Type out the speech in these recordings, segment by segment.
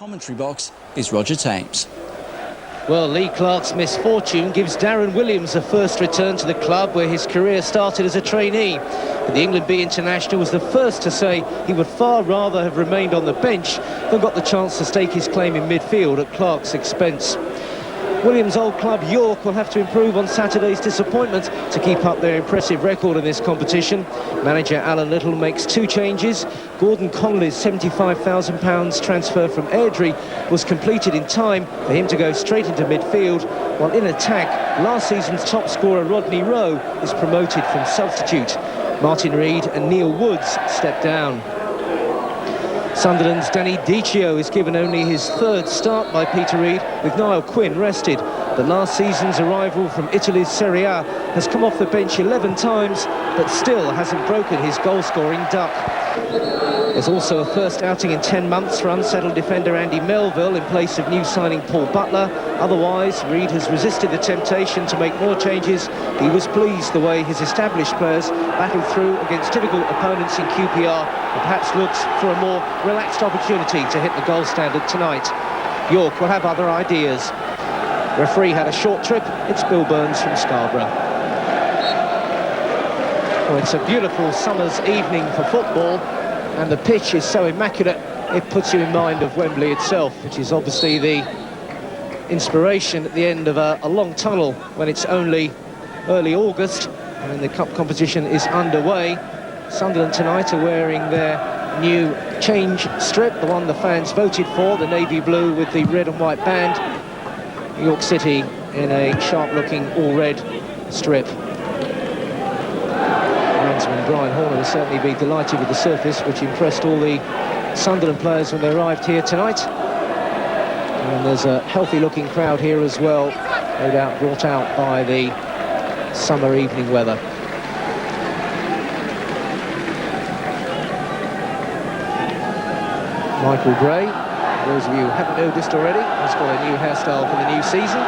Commentary box is Roger Thames. Well, Lee Clark's misfortune gives Darren Williams a first return to the club where his career started as a trainee. But the England B international was the first to say he would far rather have remained on the bench than got the chance to stake his claim in midfield at Clark's expense. Williams' old club York will have to improve on Saturday's disappointment to keep up their impressive record in this competition. Manager Alan Little makes two changes. Gordon Conley's £75,000 transfer from Airdrie was completed in time for him to go straight into midfield, while in attack, last season's top scorer Rodney Rowe is promoted from substitute. Martin Reid and Neil Woods step down. Sunderland's Danny Dichio is given only his third start by Peter Reid, with Niall Quinn rested. The last season's arrival from Italy's Serie A has come off the bench 11 times, but still hasn't broken his goal-scoring duck. There's also a first outing in 10 months for unsettled defender Andy Melville in place of new signing Paul Butler. Otherwise, Reid has resisted the temptation to make more changes. He was pleased the way his established players battled through against difficult opponents in QPR, and perhaps looks for a more relaxed opportunity to hit the goal standard tonight. York will have other ideas. Referee had a short trip. It's Bill Burns from Scarborough. Well, it's a beautiful summer's evening for football, and the pitch is so immaculate it puts you in mind of Wembley itself, which is obviously the inspiration at the end of a long tunnel when it's only early August and the cup competition is underway. Sunderland tonight are wearing their new change strip, the one the fans voted for, the navy blue with the red and white band. York City in a sharp-looking all-red strip. Linesman Brian Horner will certainly be delighted with the surface, which impressed all the Sunderland players when they arrived here tonight. And there's a healthy-looking crowd here as well, no doubt brought out by the summer evening weather. Michael Gray, for those of you who haven't noticed already, has got a new hairstyle for the new season.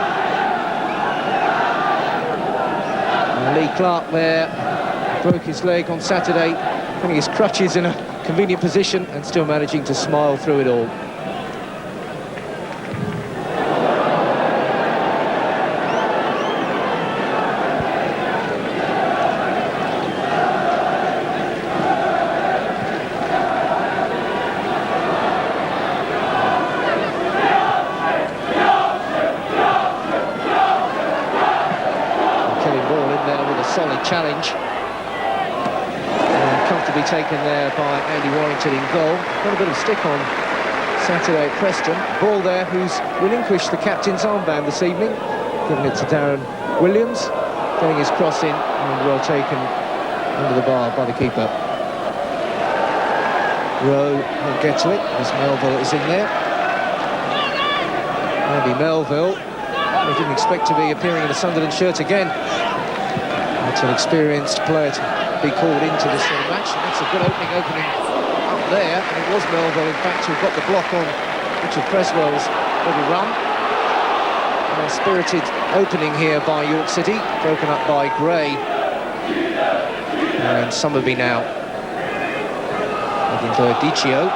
And Lee Clark there broke his leg on Saturday, putting his crutches in a convenient position and still managing to smile through it all. Solid challenge, and comfortably taken there by Andy Warrington in goal. Got a bit of stick on Saturday at Preston. Ball there, who's relinquished the captain's armband this evening, giving it to Darren Williams, getting his cross in and well taken under the bar by the keeper. Rowe won't get to it as Melville is in there. Andy Melville, I didn't expect to be appearing in a Sunderland shirt again. It's an experienced player to be called into this sort of match. That's a good opening up there, and it was Melville, in fact, who got the block on Richard Cresswell's little run. And a spirited opening here by York City, broken up by Gray. And Summerby now. Looking for Dichio.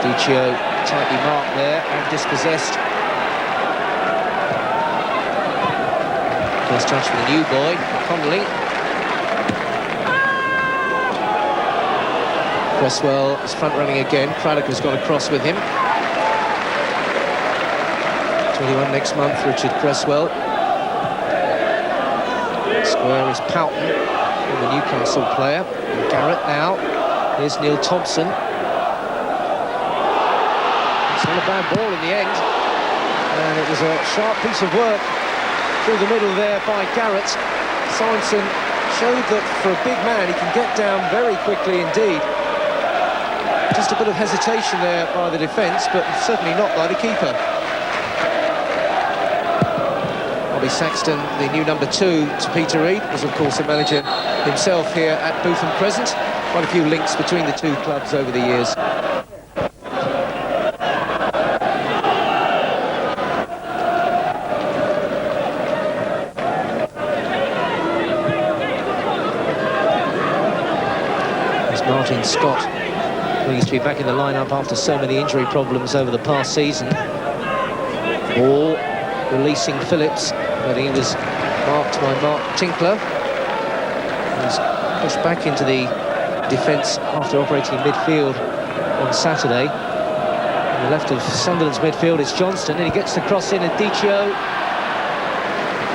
Dichio tightly marked there and dispossessed. First touch for the new boy, Connolly. Cresswell is front running again. Craddock has gone across with him. 21 next month, Richard Cresswell. Square is Poughton, the Newcastle player. And Garrett now. Here's Neil Thompson. Not a bad ball in the end, and it was a sharp piece of work through the middle there by Garrett. Sorensen showed that for a big man he can get down very quickly indeed. Just a bit of hesitation there by the defence, but certainly not by the keeper. Bobby Saxton, the new number 2 to Peter Reid, was of course the manager himself here at Bootham Crescent. Quite a few links between the two clubs over the years. Martin Scott, pleased to be back in the lineup after so many injury problems over the past season. Ball releasing Phillips, but he was marked by Mark Tinkler. He's pushed back into the defence after operating in midfield on Saturday. On the left of Sunderland's midfield is Johnston, and he gets the cross in, and Dichio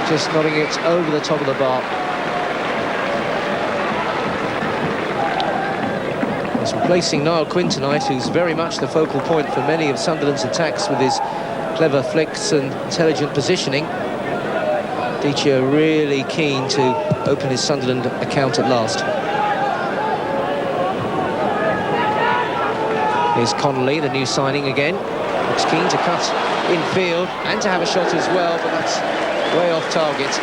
just nodding it over the top of the bar. He's replacing Niall Quinn tonight, who's very much the focal point for many of Sunderland's attacks with his clever flicks and intelligent positioning. Dichio really keen to open his Sunderland account at last. Here's Connolly, the new signing again. Looks keen to cut infield and to have a shot as well, but that's way off target.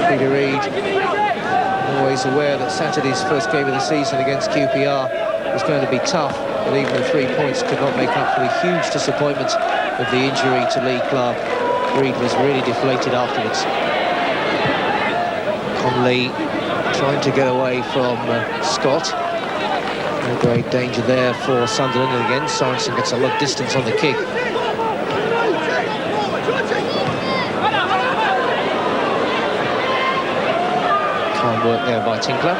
Peter Reid, always aware that Saturday's first game of the season against QPR was going to be tough, but even the 3 points could not make up for the huge disappointment of the injury to Lee Clark. Reid was really deflated afterwards. Conley trying to get away from Scott. No great danger there for Sunderland, and again Sorensen gets a lot of distance on the kick. Fine work there by Tinkler.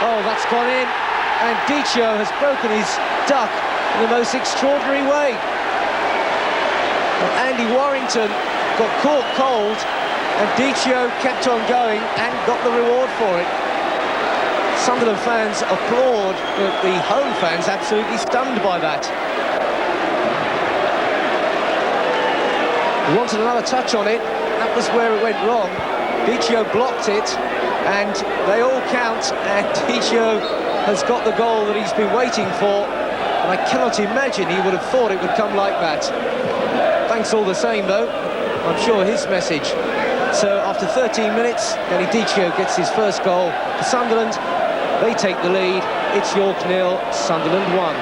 Oh, that's gone in, and Dichio has broken his duck in the most extraordinary way. And Andy Warrington got caught cold, and Dichio kept on going and got the reward for it. Sunderland fans applaud, but the home fans absolutely stunned by that. He wanted another touch on it. That was where it went wrong. Dichio blocked it, and they all count, and Dichio has got the goal that he's been waiting for, and I cannot imagine he would have thought it would come like that. Thanks all the same, though. I'm sure his message. So after 13 minutes, Danny Dichio gets his first goal for Sunderland. They take the lead. It's York 0, Sunderland 1.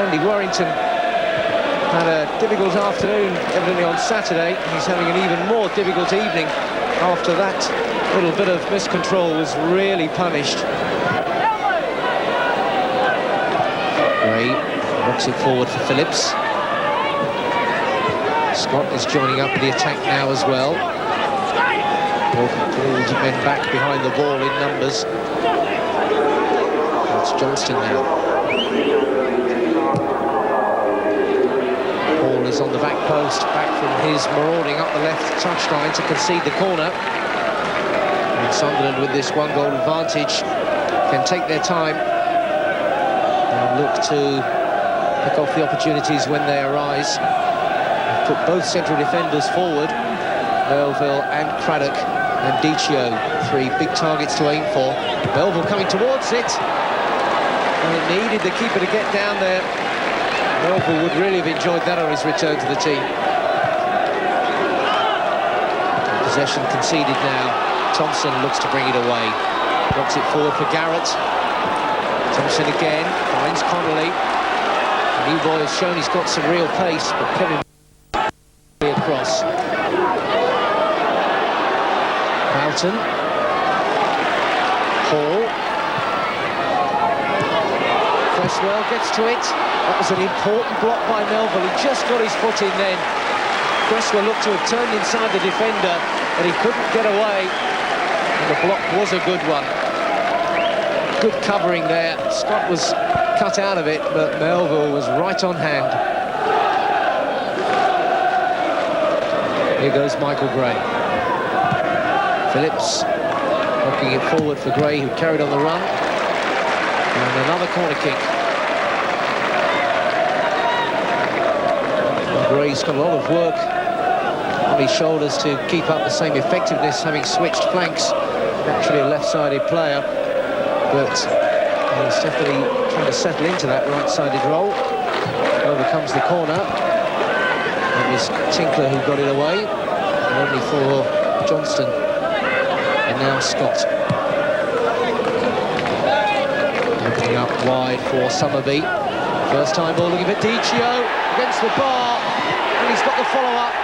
Andy Warrington had a difficult afternoon, evidently on Saturday. He's having an even more difficult evening after that little bit of miscontrol was really punished. Gray rocks it forward for Phillips. Scott is joining up with the attack now as well. Pulled men back behind the ball in numbers. That's Johnston now. Ball is on the back post, back from his marauding up the left touchline to concede the corner. And Sunderland, with this one-goal advantage, can take their time and look to pick off the opportunities when they arise. Put both central defenders forward, Melville and Craddock, and Dichio, 3 big targets to aim for. Melville coming towards it, and it needed the keeper to get down there. Melville would really have enjoyed that on his return to the team. Possession conceded now. Thompson looks to bring it away. Knocks it forward for Garrett. Thompson again, finds Connolly. The new boy has shown he's got some real pace, but Kevin across. Houghton. Hall. Cresswell gets to it. That was an important block by Melville. He just got his foot in then. Cresswell looked to have turned inside the defender, but he couldn't get away. And the block was a good one. Good covering there. Scott was cut out of it, but Melville was right on hand. Here goes Michael Gray. Phillips knocking it forward for Gray, who carried on the run. And another corner kick. And Gray's got a lot of work on his shoulders to keep up the same effectiveness, having switched flanks. Naturally a left-sided player, but he's definitely trying to settle into that right-sided role. Overcomes the corner. It was Tinkler who got it away, only for Johnston, and now Scott. Opening up Wide for Summerby. First time ball looking at Dichio against the bar, and he's got the follow-up,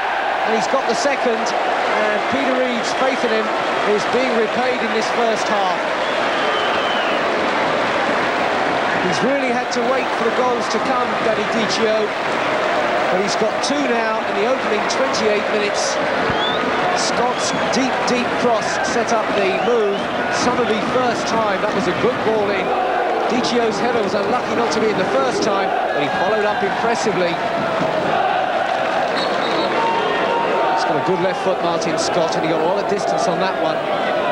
and he's got the second, and Peter Reid's faith in him is being repaid in this first half. He's really had to wait for the goals to come, Danny Dichio, but he's got two now in the opening 28 minutes. Scott's deep cross set up the move. Summerby first time, that was a good ball in. Dichio's header was unlucky not to be in the first time, but he followed up impressively. He's got a good left foot, Martin Scott, and he got a lot of distance on that one.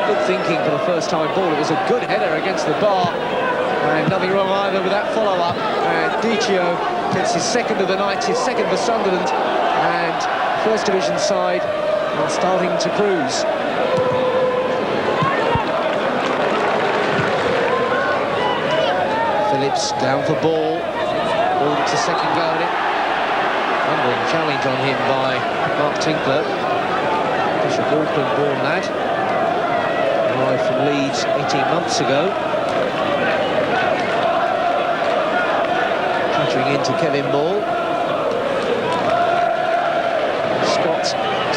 Good thinking for the first time ball. It was a good header against the bar, and nothing wrong either with that follow-up. And Dichio gets his second of the night, his second for Sunderland, and First Division side are starting to cruise. Phillips down for ball. Ball gets a second go at it. Unwritten challenge on him by Mark Tinkler. Bishop Auckland-born lad. Arrived from Leeds 18 months ago. Catching into Kevin Ball.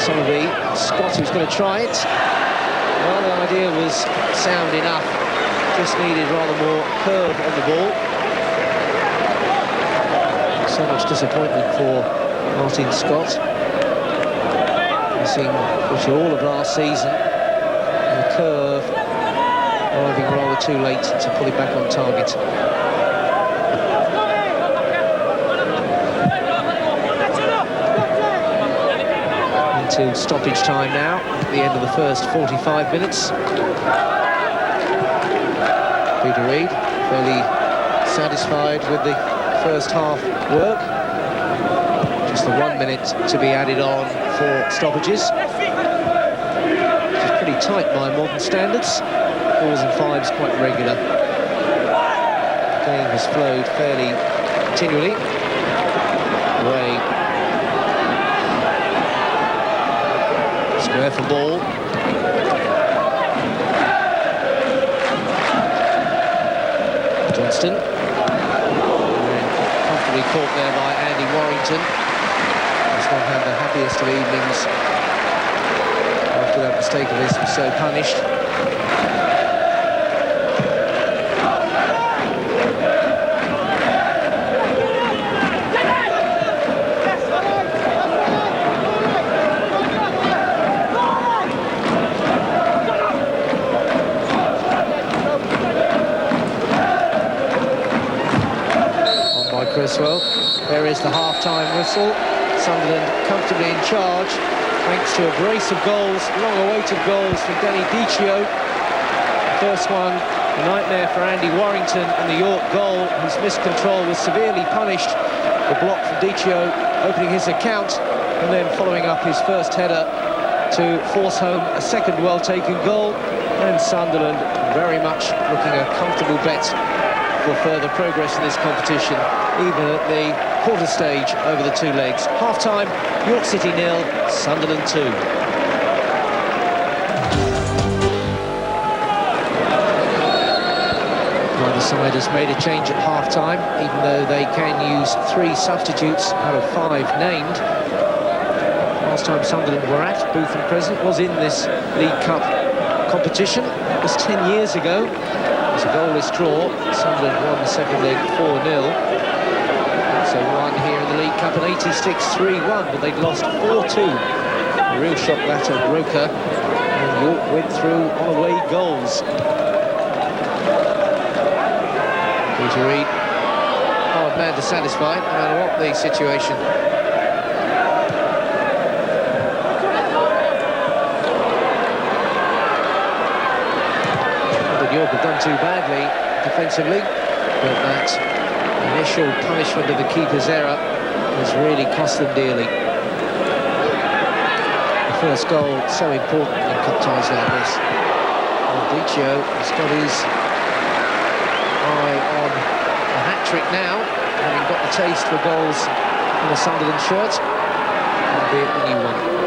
Summerby, Scott who's going to try it. Well, the idea was sound enough, just needed rather more curve on the ball. So much disappointment for Martin Scott. Missing virtually all of last season. And the curve arriving rather too late to put it back on target. To stoppage time now, at the end of the first 45 minutes. Peter Reid fairly satisfied with the first half work. Just the 1 minute to be added on for stoppages. Which is pretty tight by modern standards. 4s and 5s quite regular. The game has flowed fairly continually. Ray. Square for ball. Johnston. Comfortably caught there by Andy Warrington. He's not had the happiest of evenings after that mistake of his was so punished. Well, there is the half-time whistle. Sunderland comfortably in charge, thanks to a brace of goals, long-awaited goals from Danny Dichio. The first one, a nightmare for Andy Warrington in the York goal, whose missed control was severely punished. The block from Dichio opening his account, and then following up his first header to force home a second well-taken goal. And Sunderland very much looking a comfortable bet for further progress in this competition, even at the quarter stage over the two legs. Half-time, York City 0, Sunderland 2. Neither side has made a change at half-time, even though they can use 3 substitutes out of 5 named. Last time Sunderland were at Bootham Crescent was in this League Cup competition. It was 10 years ago. It was a goalless draw. Sunderland won the second leg 4-0. So won here in the League Cup in 86 3-1, but they'd lost 4-2. A real shock that at Roker, and York went through on away goals. Peter Reid, hard man to satisfy, no matter what the situation. York have done too badly defensively, but that initial punishment of the keeper's error has really cost them dearly. The first goal so important in cup ties like this. Well, Dichio has got his eye on a hat-trick now, having got the taste for goals in a Sunderland shirt, albeit the new one.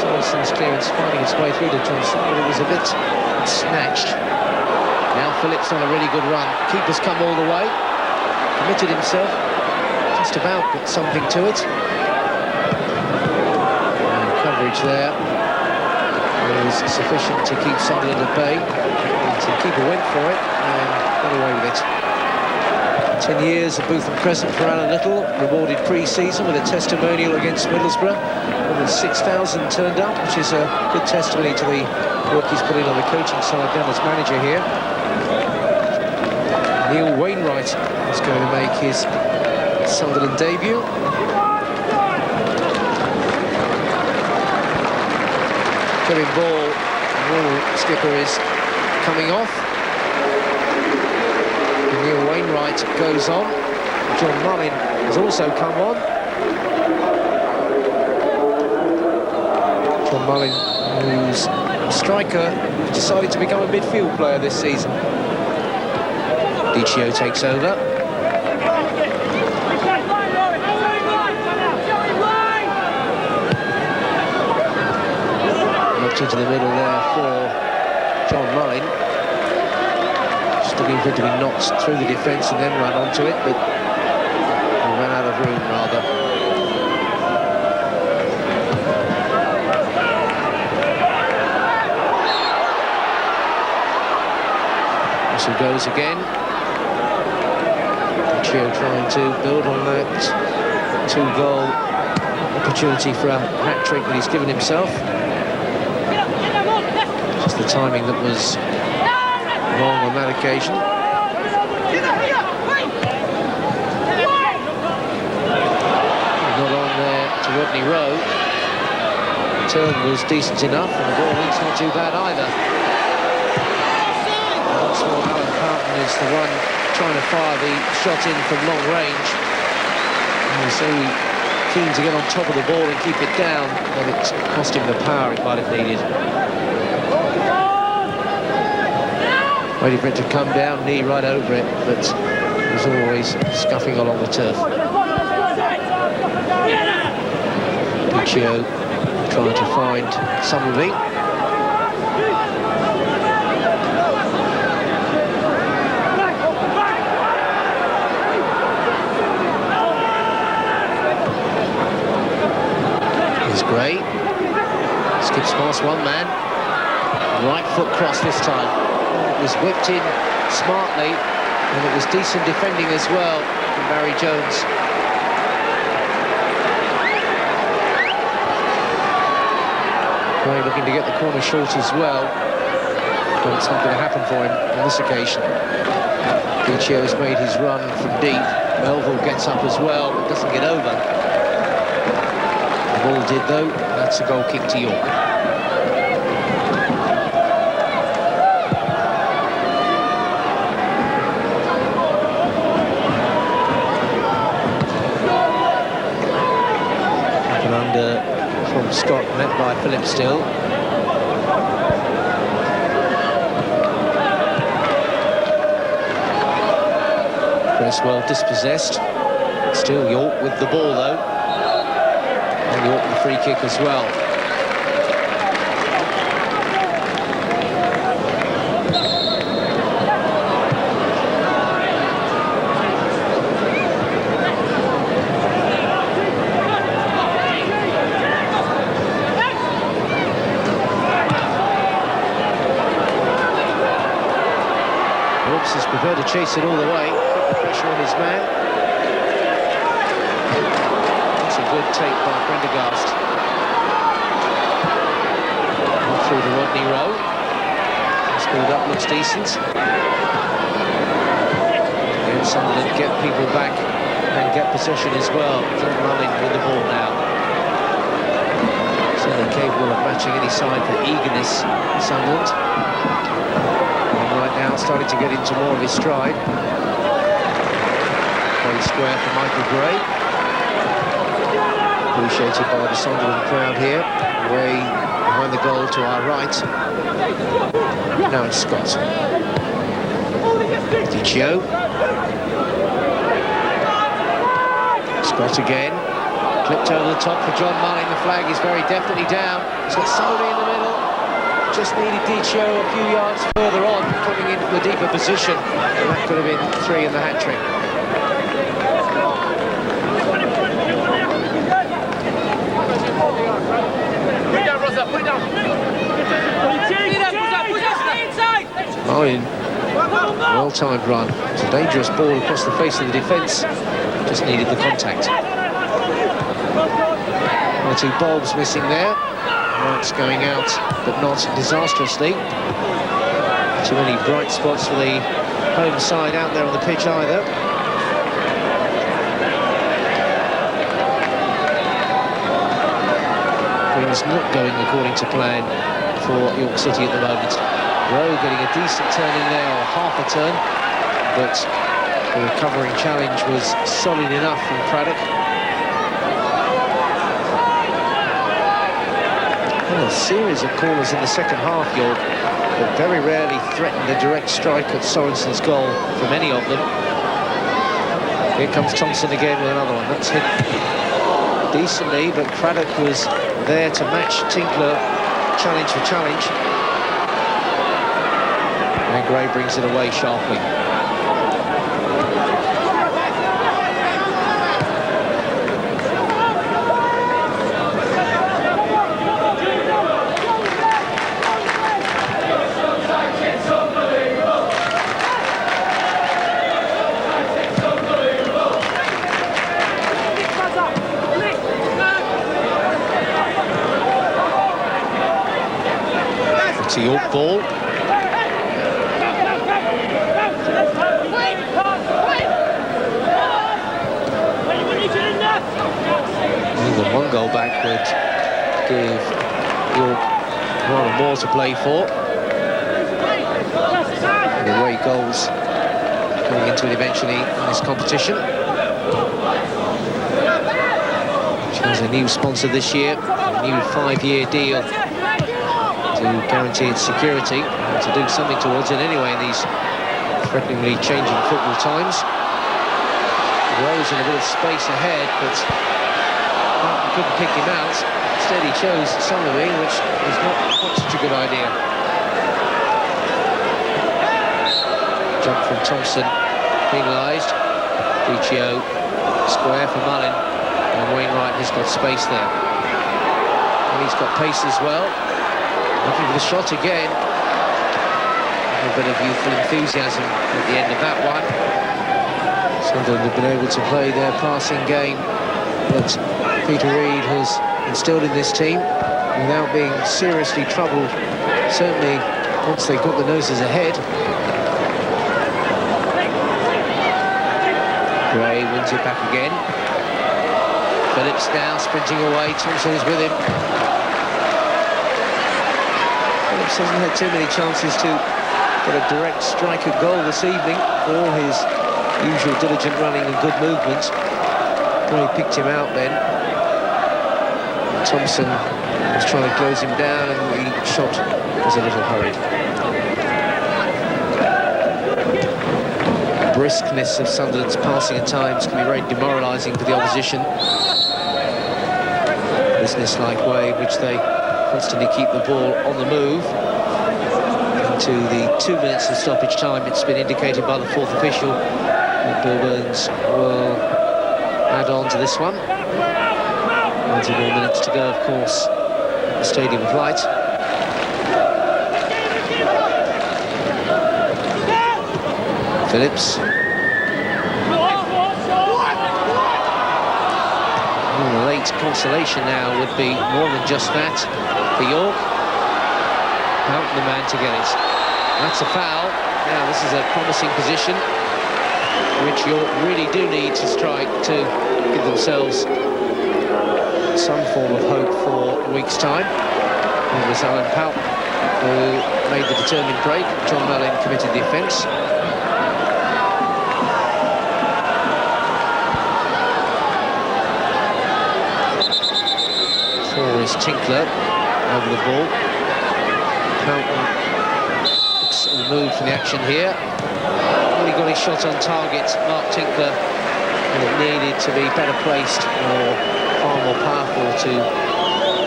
Samuelson's clearance finding its way through to Johnson, but it was a bit snatched. Now Phillips on a really good run. Keeper's come all the way. Committed himself. Just about got something to it. And coverage there was sufficient to keep Sunderland at bay. The keeper went for it and got away with it. 10 years at Bootham Crescent for Alan Little, rewarded pre-season with a testimonial against Middlesbrough. More than 6,000 turned up, which is a good testimony to the work he's put in on the coaching side down as manager here. Neil Wainwright is going to make his Sunderland debut. Kevin Ball, the skipper, is coming off. Neil Wainwright goes on. John Mullin has also come on. John Mullin, who's a striker, decided to become a midfield player this season. Dichio takes over. Knocked into the middle there for John Mullin. Looking for it to be knocked through the defence and then run onto it, but he ran out of room rather. Whistle goes again. Dichio trying to build on that two-goal opportunity for a hat-trick that he's given himself. Just the timing that was wrong on that occasion. Not on there to Rodney Rowe. The turn was decent enough, and the ball is not too bad either. Once more, Alan Parton is the one trying to fire the shot in from long range. And so keen to get on top of the ball and keep it down, but it's cost him the power it might have needed. Waiting for it to come down, knee right over it, but it was always scuffing along the turf. Dichio trying to find somebody. Here's Gray. Skips past one man. Right foot cross this time. It was whipped in smartly, and it was decent defending as well from Barry Jones. Gray looking to get the corner short as well, but it's not going to happen for him on this occasion. Dichio has made his run from deep. Melville gets up as well, but doesn't get over. The ball did though. That's a goal kick to York. From Scott, met by Phillips still. Press well dispossessed. Still York with the ball though. And York the free kick as well. Has preferred to chase it all the way, put the pressure on his man. That's a good take by Prendergast. Through to Rodney Rowe. Speed up, looks decent. And Sunderland get people back and get possession as well. John Mullin with the ball now. Certainly capable of matching any side for eagerness, Sunderland. Right now starting to get into more of his stride. Very square for Michael Gray. Appreciated by the Sunderland crowd here. Way behind the goal to our right. Now it's Scott. Dichio. Scott again. Clipped over the top for John Mullin. The flag is very definitely down. He's got somebody in the middle. Just needed Dichio a few yards further on, coming into a deeper position. And that could have been 3 in the hat-trick. Mullin, well-timed run. It's a dangerous ball across the face of the defence. Just needed the contact. 1 or 2 bulbs missing there. Lights going out, but not disastrously. Too many bright spots for the home side out there on the pitch either. Things not going according to plan for York City at the moment. Rowe getting a decent turn in there, or half a turn, but the recovering challenge was solid enough from Craddock. A series of corners in the second half, York, but very rarely threatened a direct strike at Sorensen's goal from any of them. Here comes Thompson again with another one. That's hit decently, but Craddock was there to match Tinkler challenge for challenge. And Gray brings it away sharply. It's a York ball. Even 1 goal back would give York rather more to play for. And away goals coming into it eventually in this competition. Which has a new sponsor this year, a new 5-year deal to guarantee its security, and to do something towards it anyway in these threateningly changing football times. Rose in a bit of space ahead, but couldn't pick him out. Instead he chose Sunderland, which is not quite such a good idea. Jump from Thompson, penalised. Dichio, square for Mullin, and Wainwright has got space there. And he's got pace as well. Looking for the shot again. A bit of youthful enthusiasm at the end of that one. Sunderland have been able to play their passing game that Peter Reid has instilled in this team without being seriously troubled, certainly once they got the noses ahead. Gray wins it back again. Phillips now sprinting away, Thompson is with him. Phillips hasn't had too many chances to get a direct strike at goal this evening, for all his usual diligent running and good movement. Gray picked him out then. Thompson was trying to close him down, and the shot was a little hurried. The briskness of Sunderland's passing at times can be very demoralising for the opposition. Business-like way in which they constantly keep the ball on the move. Into the 2 minutes of stoppage time, it's been indicated by the 4th official that Bill Burns will add on to this one. 20 more minutes to go, of course, at the Stadium of Light. Phillips. Oh, a late consolation now would be more than just that for York. Out the man to get it. That's a foul. Now this is a promising position, which York really do need to strike to give themselves some form of hope for a week's time. It was Alan Pout who made the determined break. John Mullin committed the offence. For is Tinkler over the ball. Pout looks removed from the action here. He got his shot on target, Mark Tinkler, and it needed to be better placed or far more powerful to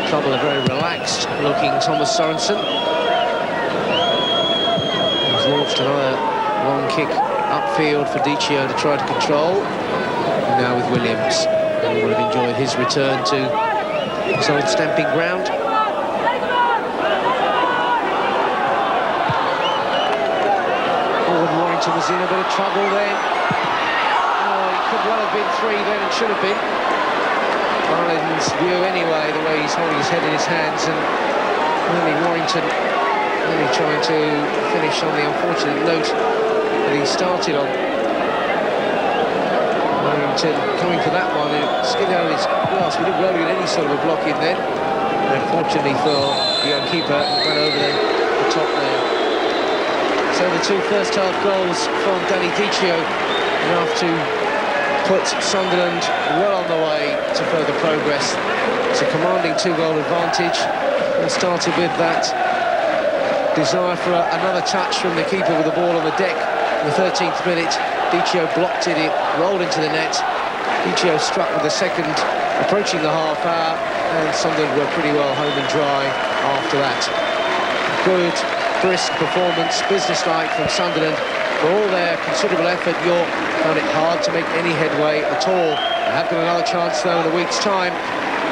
trouble a very relaxed-looking Thomas Sorensen. He's launched another long kick upfield for Dichio to try to control. And now with Williams, he would have enjoyed his return to his old stamping ground. Andy Warrington was in a bit of trouble then. Oh, it could well have been 3 then, it should have been. Ireland's view anyway, the way he's holding his head in his hands, and really Warrington really trying to finish on the unfortunate note that he started on. Warrington coming for that one, and skidding out his glass. We didn't really get any sort of a block in then. And unfortunately for the young keeper, went over the top there. So the 2 first-half goals from Danny Dichio enough to put Sunderland well on the way to further progress. It's a commanding 2-goal advantage. It started with that desire for another touch from the keeper with the ball on the deck. In the 13th minute, Dichio blocked it, it rolled into the net. Dichio struck with the second, approaching the half hour, and Sunderland were pretty well home and dry after that. Good, brisk performance, businesslike from Sunderland. For all their considerable effort, York found it hard to make any headway at all. They have got another chance though in a week's time.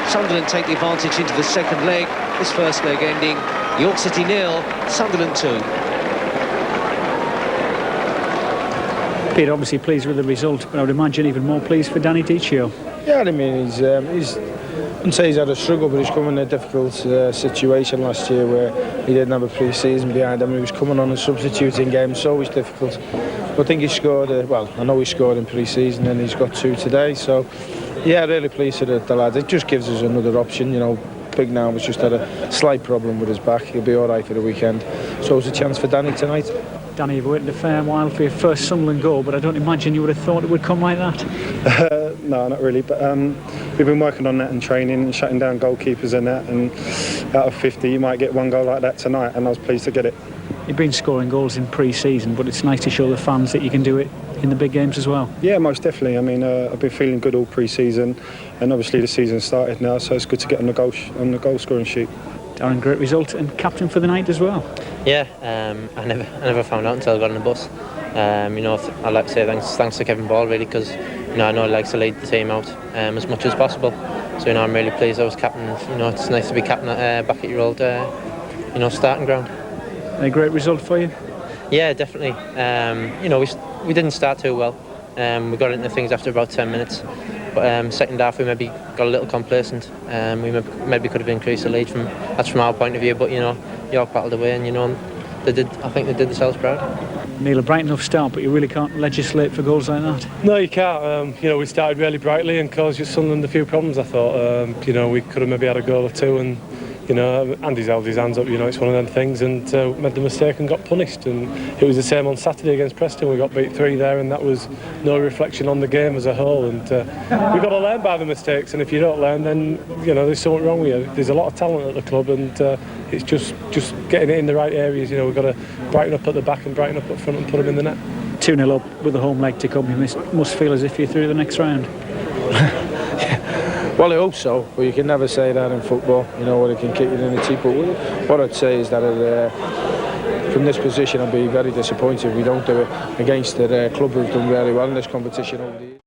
Sunderland take the advantage into the second leg. This first leg ending York City 0, Sunderland 2. Peter, obviously pleased with the result, but I would imagine even more pleased for Danny Dichio. Yeah, I mean, he's I wouldn't say he's had a struggle, but he's come in a difficult situation last year where he didn't have a pre-season behind him. He was coming on as substitute in games, so always difficult. But I think he scored, well, I know he scored in pre-season and he's got 2 today, so yeah, really pleased with the lad. It just gives us another option, you know. Big now has just had a slight problem with his back. He'll be all right for the weekend. So it's a chance for Danny tonight. Danny, you've waited a fair while for your first Sunderland goal, but I don't imagine you would have thought it would come like that. No, not really, but we've been working on that and training and shutting down goalkeepers and that, and out of 50 you might get 1 goal like that tonight, and I was pleased to get it. You've been scoring goals in pre-season, but it's nice to show the fans that you can do it in the big games as well. Yeah, most definitely. I mean, I've been feeling good all pre-season, and obviously the season started now, so it's good to get on the goal scoring sheet. Darren, great result, and captain for the night as well. Yeah, I never found out until I got on the bus. You know, I'd like to say thanks to Kevin Ball really, because you know I know he likes to lead the team out as much as possible. So you know I'm really pleased I was captain. You know it's nice to be captain back at your old you know starting ground. A great result for you. Yeah, definitely. You know we didn't start too well. We got into things after about 10 minutes. But second half we maybe got a little complacent. We maybe could have increased the lead from our point of view. But you know York battled away, and you know I think they did themselves proud. Neil, a bright enough start, but you really can't legislate for goals like that. No, you can't. You know, we started really brightly and caused Sunderland a few problems. I thought, you know, we could have maybe had a goal or 2, and you know, Andy's held his hands up. You know, it's one of them things, and made the mistake and got punished. And it was the same on Saturday against Preston. We got beat 3 there, and that was no reflection on the game as a whole. And we've got to learn by the mistakes. And if you don't learn, then you know there's something wrong with you. There's a lot of talent at the club, and it's just getting it in the right areas. You know, we've got to brighten up at the back and brighten up at front and put them in the net. 2-0 up with the home leg to come. You must feel as if you're through the next round. Well, I hope so, but you can never say that in football. You know what, it can kick you in the teeth. But what I'd say is that from this position, I'd be very disappointed if we don't do it against the club who've done really well in this competition over the years.